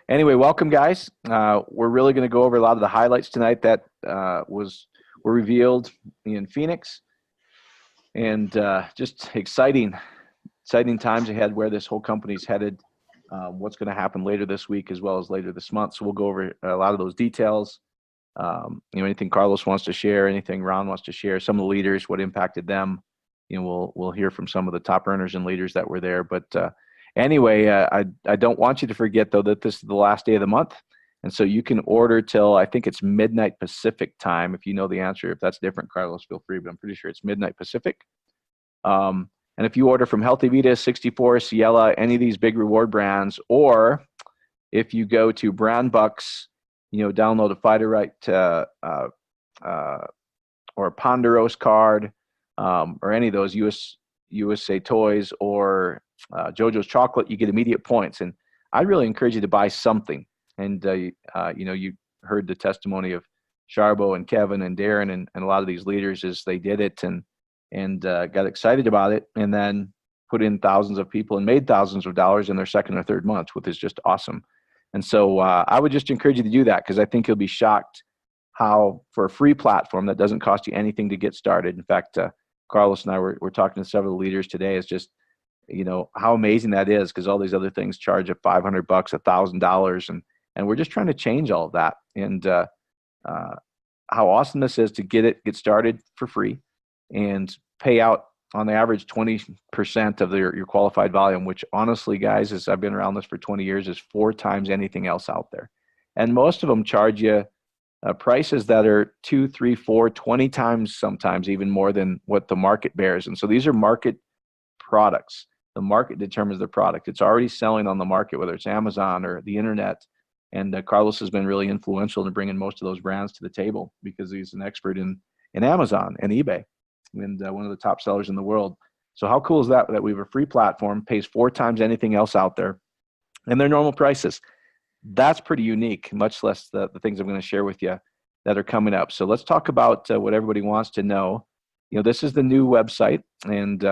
Anyway, welcome, guys. We're really going to go over a lot of the highlights tonight that were revealed in Phoenix, and just exciting times ahead where this whole company's headed. What's going to happen later this week as well as later this month. So we'll go over a lot of those details. Anything Carlos wants to share, anything Ron wants to share, some of the leaders, what impacted them. We'll hear from some of the top earners and leaders that were there. But anyway, I don't want you to forget, though, that this is the last day of the month. And so you can order till, I think it's midnight Pacific time. If you know the answer, if that's different, Carlos, feel free, but I'm pretty sure it's midnight Pacific. And if you order from Healthy Vita, 64, Ciela, any of these big reward brands, or if you go to Brand Bucks, download a Fighter Right or a Ponderosa card, or any of those USA Toys or JoJo's Chocolate, you get immediate points. And I'd really encourage you to buy something. And, you heard the testimony of Sharbo and Kevin and Darren and a lot of these leaders as they did it and got excited about it, and then put in thousands of people and made thousands of dollars in their second or third month, which is just awesome. And so I would just encourage you to do that, because I think you'll be shocked how, for a free platform that doesn't cost you anything to get started. In fact, Carlos and I were talking to several leaders today. It's just, how amazing that is, because all these other things charge a $500, $1,000, and we're just trying to change all of that. And how awesome this is to get started for free and pay out on the average 20% of your qualified volume, which honestly, guys, as I've been around this for 20 years, is 4 times anything else out there. And most of them charge you prices that are 2, 3, 4, 20 times, sometimes even more than what the market bears. And so these are market products. The market determines the product. It's already selling on the market, whether it's Amazon or the internet. And Carlos has been really influential in bringing most of those brands to the table, because he's an expert in Amazon and eBay, and one of the top sellers in the world. So how cool is that we have a free platform, pays 4 times anything else out there, and their normal prices. That's pretty unique, much less the things I'm going to share with you that are coming up. So let's talk about what everybody wants to know. This is the new website, and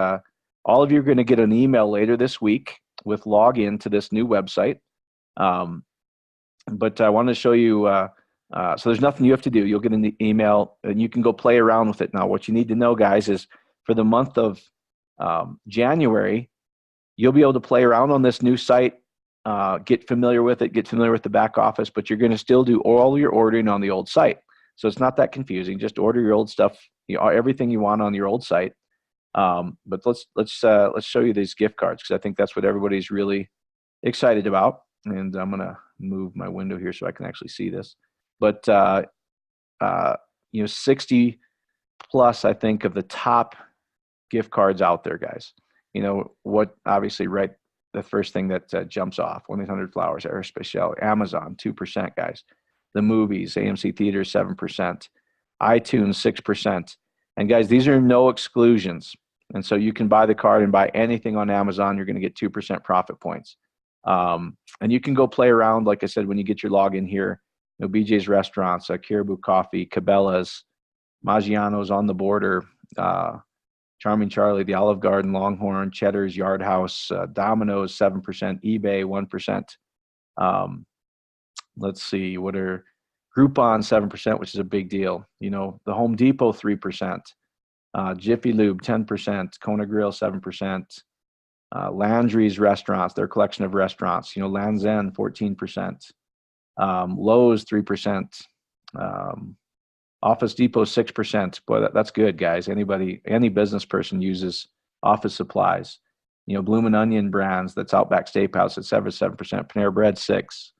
all of you are going to get an email later this week with login to this new website. But I want to show you, so there's nothing you have to do. You'll get an email, and you can go play around with it. Now, what you need to know, guys, is for the month of January, you'll be able to play around on this new site, get familiar with it, get familiar with the back office, but you're going to still do all your ordering on the old site. So it's not that confusing. Just order your old stuff, everything you want on your old site. But let's show you these gift cards, because I think that's what everybody's really excited about. And I'm going to move my window here so I can actually see this. But 60 plus, I think, of the top gift cards out there, guys. What obviously, right, the first thing that jumps off: 1-800-Flowers, Aerospatiale, Amazon, 2%, guys. The movies, AMC Theaters, 7%, iTunes, 6%. And guys, these are no exclusions. And so you can buy the card and buy anything on Amazon. You're going to get 2% profit points. And you can go play around, like I said, when you get your login here. BJ's Restaurants, Caribou Coffee, Cabela's, Maggiano's on the Border, Charming Charlie, the Olive Garden, Longhorn, Cheddar's, Yard House, Domino's, 7%, eBay, 1%. Let's see, what are Groupon, 7%, which is a big deal. The Home Depot, 3%. Jiffy Lube, 10%. Kona Grill, 7%. Landry's Restaurants, their collection of restaurants. Land's End, 14%. Lowe's, 3%. Office Depot, 6%. Boy, that's good, guys. Any business person uses office supplies. Bloomin' Onion brands, that's Outback Steakhouse at 7%. Panera Bread, 6%.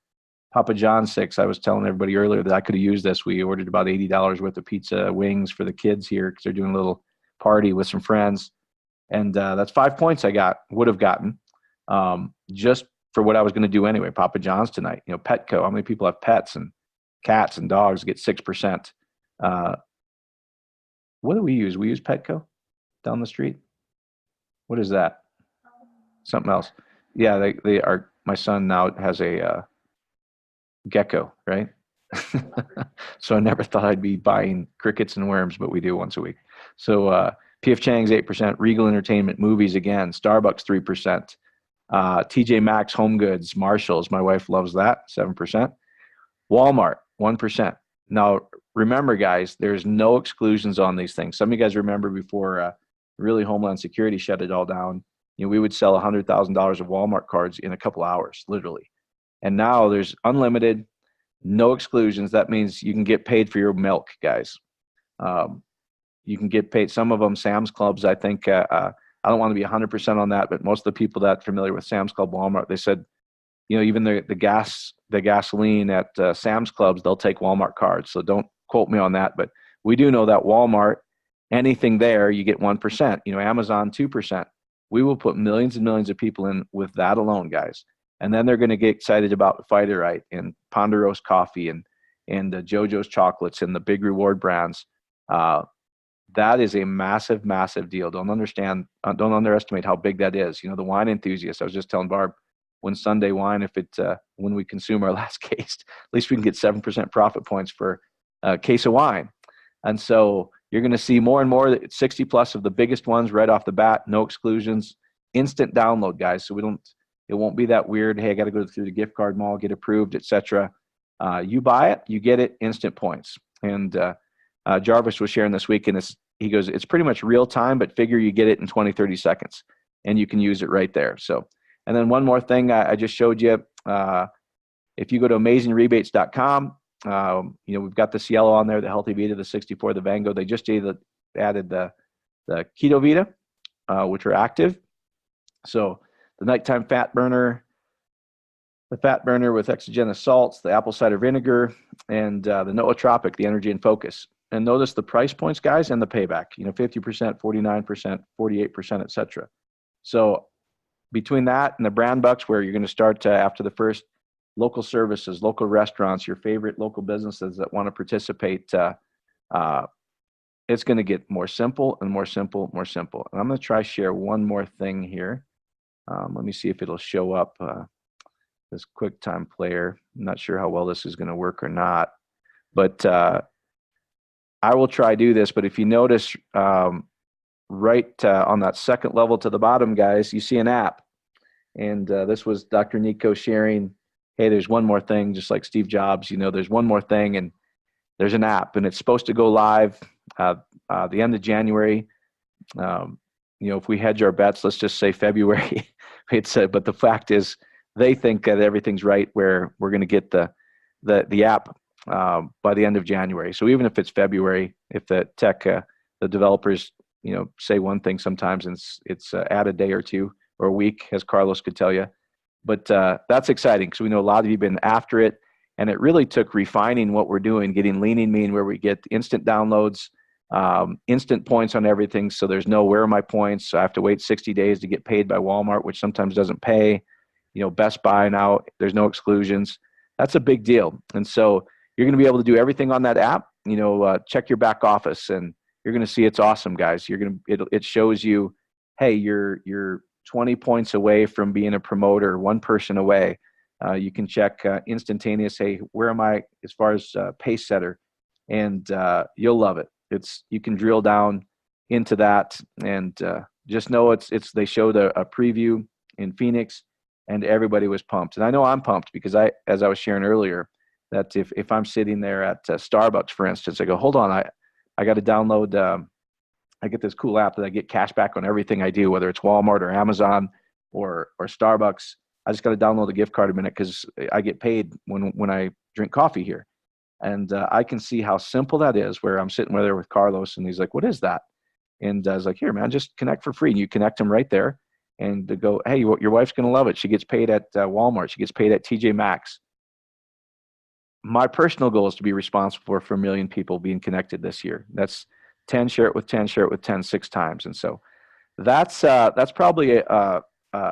Papa John's, 6%. I was telling everybody earlier that I could have used this. We ordered about $80 worth of pizza wings for the kids here, because they're doing a little party with some friends. And that's 5 points I would have gotten, just for what I was going to do anyway. Papa John's tonight. Petco. How many people have pets and cats and dogs? Get 6%. What do we use? We use Petco down the street. What is that? Something else. Yeah, they are. My son now has a gecko, right? So I never thought I'd be buying crickets and worms, but we do once a week. So P.F. Chang's, 8%. Regal Entertainment, movies again. Starbucks, 3%. TJ Maxx, Home Goods, Marshalls. My wife loves that, 7%. Walmart, 1%. Now, remember, guys, there's no exclusions on these things. Some of you guys remember before really Homeland Security shut it all down, we would sell $100,000 of Walmart cards in a couple hours, literally. And now there's unlimited, no exclusions. That means you can get paid for your milk, guys. You can get paid. Some of them, Sam's Clubs, I think, I don't want to be 100% on that, but most of the people that are familiar with Sam's Club, Walmart, they said, even the gasoline at Sam's Clubs, they'll take Walmart cards. So don't quote me on that, but we do know that Walmart, anything there, you get 1%. Amazon, 2%. We will put millions and millions of people in with that alone, guys. And then they're going to get excited about Fight-It-Right and Ponderosa Coffee and JoJo's Chocolates and the big reward brands. That is a massive, massive deal. Don't underestimate how big that is. The wine enthusiasts. I was just telling Barb, when Sunday wine, when we consume our last case, at least we can get 7% profit points for a case of wine. And so you're going to see more and more, 60 plus of the biggest ones right off the bat, no exclusions, instant download, guys. So it won't be that weird. Hey, I got to go through the gift card mall, get approved, etc. You buy it, you get it, instant points. And Jarvis was sharing this week, and he goes, it's pretty much real time, but figure you get it in 20, 30 seconds, and you can use it right there. So, and then one more thing I just showed you. If you go to amazingrebates.com, we've got the Cielo on there, the Healthy Vita, the 64, the Vango. They just added the Keto Vita, which are active. So the nighttime fat burner, the fat burner with exogenous salts, the apple cider vinegar, and the nootropic, the energy and focus. And notice the price points, guys, and the payback. 50%, 49%, 48%, etc. So between that and the brand bucks, where you're going to start after the first, local services, local restaurants, your favorite local businesses that want to participate, it's going to get more simple and more simple, more simple. And I'm going to try share one more thing here. Let me see if it'll show up, this QuickTime Player. I'm not sure how well this is going to work or not, but I will try do this. But if you notice right on that second level to the bottom, guys, you see an app. And this was Dr. Nico sharing, hey, there's one more thing, just like Steve Jobs, there's one more thing, and there's an app, and it's supposed to go live the end of January. If we hedge our bets, let's just say February. But the fact is, they think that everything's right, where we're going to get the app by the end of January. So even if it's February, if the tech, the developers, say one thing sometimes, and it's add a day or two or a week, as Carlos could tell you. But that's exciting, because we know a lot of you have been after it, and it really took refining what we're doing, getting lean and mean, where we get instant downloads, instant points on everything. So there's no, where are my points? So I have to wait 60 days to get paid by Walmart, which sometimes doesn't pay. Best Buy now, there's no exclusions. That's a big deal. And so you're going to be able to do everything on that app. Check your back office, and you're going to see it's awesome, guys. It shows you, hey, you're 20 points away from being a promoter, one person away. You can check instantaneous, hey, where am I as far as pace setter? And you'll love it. You can drill down into that, and just know they showed a preview in Phoenix, and everybody was pumped. And I know I'm pumped, because as I was sharing earlier, that if I'm sitting there at Starbucks, for instance, I go, hold on, I got to download, I get this cool app that I get cash back on everything I do, whether it's Walmart or Amazon or Starbucks. I just got to download a gift card a minute, because I get paid when I drink coffee here. And I can see how simple that is, where I'm sitting there with Carlos, and he's like, what is that? And I was like, here, man, just connect for free. And you connect them right there, and to go, hey, your wife's going to love it. She gets paid at Walmart. She gets paid at TJ Maxx. My personal goal is to be responsible for 1 million people being connected this year. That's 10, share it with 10, share it with 10, 6 times. And so that's probably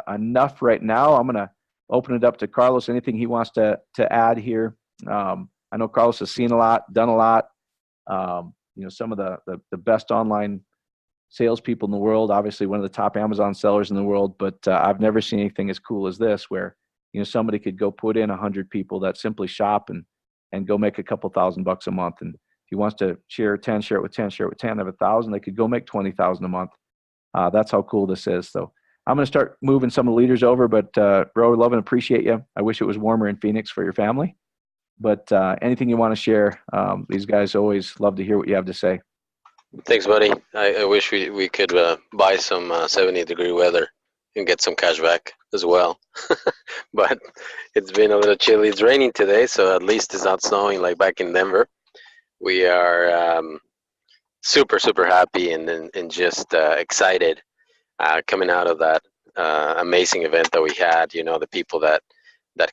enough right now. I'm going to open it up to Carlos. Anything he wants to add here? I know Carlos has seen a lot, done a lot. Some of the best online salespeople in the world, obviously one of the top Amazon sellers in the world, but I've never seen anything as cool as this, where somebody could go put in 100 people that simply shop and go make a couple $1,000 a month. And if he wants to share 10, share it with 10, share it with 10, have 1,000, they could go make 20,000 a month. That's how cool this is. So I'm going to start moving some of the leaders over, but Ro, love and appreciate you. I wish it was warmer in Phoenix for your family. But anything you want to share, these guys always love to hear what you have to say. Thanks, buddy. I wish we could buy some 70-degree weather and get some cash back as well. But it's been a little chilly. It's raining today, so at least it's not snowing like back in Denver. We are super, super happy and just excited coming out of that amazing event that we had. You know, the people that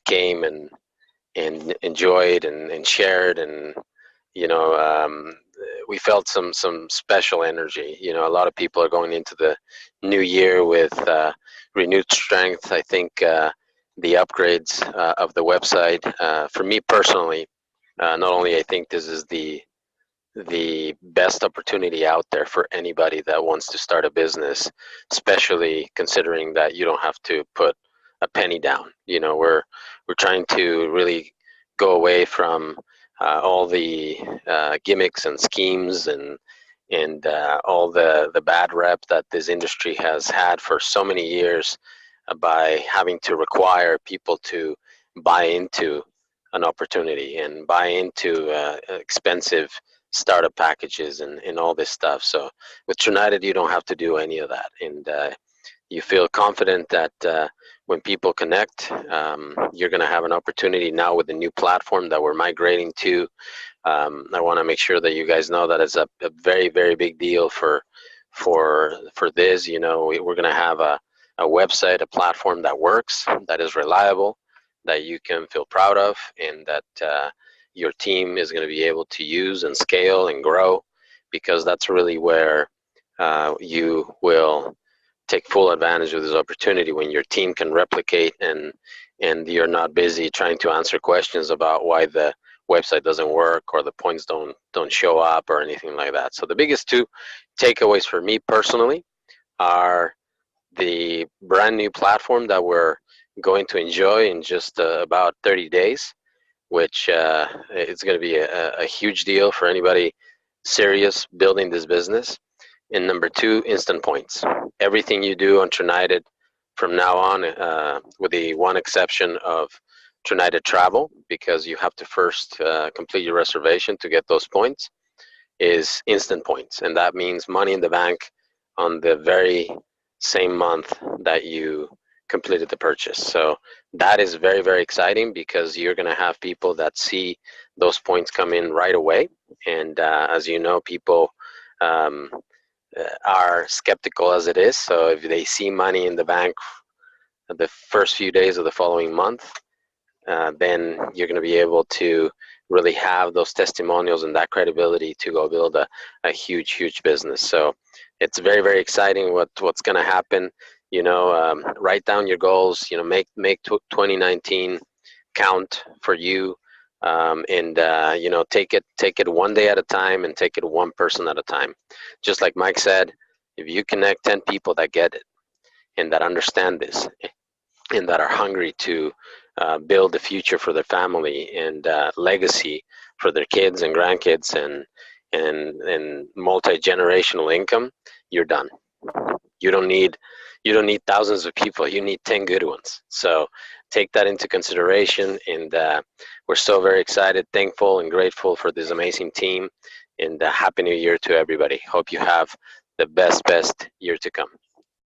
came and enjoyed and shared, and you know, we felt some special energy. You know, a lot of people are going into the new year with renewed strength. I think the upgrades of the website, for me personally, not only I think this is the best opportunity out there for anybody that wants to start a business, especially considering that you don't have to put a penny down. You know, we're trying to really go away from all the gimmicks and schemes and all the bad rep that this industry has had for so many years by having to require people to buy into an opportunity and buy into expensive startup packages and all this stuff. So with Trunited, you don't have to do any of that, and you feel confident that when people connect, you're going to have an opportunity now with the new platform that we're migrating to. I want to make sure that you guys know that it's a very, very big deal for this. You know, we're going to have a website, a platform that works, that is reliable, that you can feel proud of, and that your team is going to be able to use and scale and grow, because that's really where you will take full advantage of this opportunity when your team can replicate and you're not busy trying to answer questions about why the website doesn't work or the points don't show up or anything like that. So the biggest two takeaways for me personally are the brand new platform that we're going to enjoy in just about 30 days, which it's going to be a huge deal for anybody serious building this business. And number two, instant points. Everything you do on Trunited from now on, with the one exception of Trunited Travel, because you have to first complete your reservation to get those points, is instant points. And that means money in the bank on the very same month that you completed the purchase. So that is very, very exciting, because you're going to have people that see those points come in right away. And as you know, people are skeptical as it is. So if they see money in the bank the first few days of the following month, then you're going to be able to really have those testimonials and that credibility to go build a huge, huge business. So it's very, very exciting what's going to happen. You know, write down your goals, you know, make 2019 count for you. And you know, take it one day at a time, and take it one person at a time. Just like Mike said, if you connect 10 people that get it and that understand this and that are hungry to build the future for their family and legacy for their kids and grandkids and multi-generational income, you're done. You don't need thousands of people. You need 10 good ones. So take that into consideration, and we're so very excited, thankful, and grateful for this amazing team. And Happy New Year to everybody. Hope you have the best year to come.